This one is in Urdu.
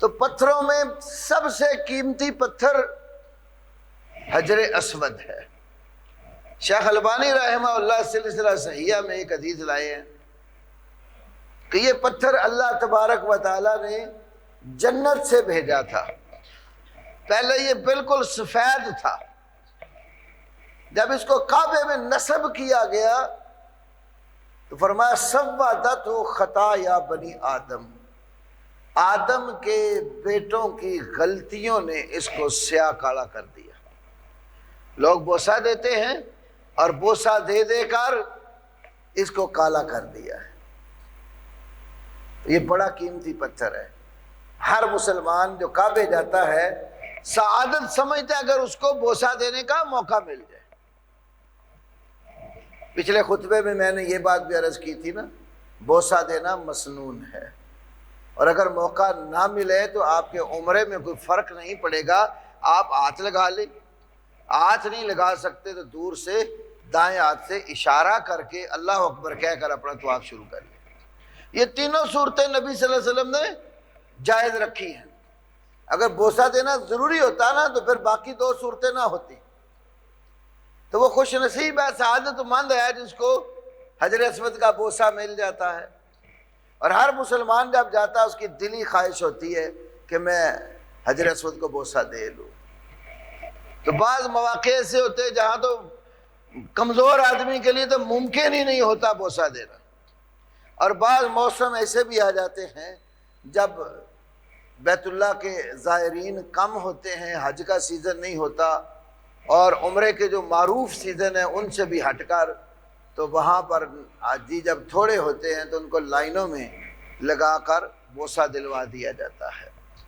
تو پتھروں میں سب سے قیمتی پتھر حجر اسود ہے۔ شیخ البانی رحمہ اللہ سلسلہ صحیحہ میں ایک حدیث لائے ہیں کہ یہ پتھر اللہ تبارک و تعالیٰ نے جنت سے بھیجا تھا۔ پہلے یہ بالکل سفید تھا، جب اس کو کعبے میں نصب کیا گیا تو فرمایا سودت خطایا بنی آدم، آدم کے بیٹوں کی غلطیوں نے اس کو سیاہ کالا کر دیا۔ لوگ بوسہ دیتے ہیں اور بوسہ دے دے کر اس کو کالا کر دیا ہے۔ یہ بڑا قیمتی پتھر ہے۔ ہر مسلمان جو کعبے جاتا ہے سعادت سمجھتا ہے اگر اس کو بوسہ دینے کا موقع مل جائے۔ پچھلے خطبے میں نے یہ بات بھی عرض کی تھی نا، بوسہ دینا مسنون ہے، اور اگر موقع نہ ملے تو آپ کے عمرے میں کوئی فرق نہیں پڑے گا، آپ ہاتھ لگا لیں۔ ہاتھ نہیں لگا سکتے تو دور سے دائیں ہاتھ سے اشارہ کر کے اللہ اکبر کہہ کر اپنا طواف شروع کر لیں۔ یہ تینوں صورتیں نبی صلی اللہ علیہ وسلم نے جائز رکھی ہیں۔ اگر بوسہ دینا ضروری ہوتا نا تو پھر باقی دو صورتیں نہ ہوتی۔ تو وہ خوش نصیب ہے، سعادت مند ہے جس کو حجر اسود کا بوسہ مل جاتا ہے۔ اور ہر مسلمان جب جاتا ہے اس کی دلی خواہش ہوتی ہے کہ میں حجر اسود کو بوسہ دے لوں۔ تو بعض مواقع ایسے ہوتے ہیں جہاں تو کمزور آدمی کے لیے تو ممکن ہی نہیں ہوتا بوسہ دینا، اور بعض موسم ایسے بھی آ جاتے ہیں جب بیت اللہ کے زائرین کم ہوتے ہیں، حج کا سیزن نہیں ہوتا، اور عمرے کے جو معروف سیزن ہیں ان سے بھی ہٹ کر، تو وہاں پر حاجی جب تھوڑے ہوتے ہیں تو ان کو لائنوں میں لگا کر بوسہ دلوا دیا جاتا ہے۔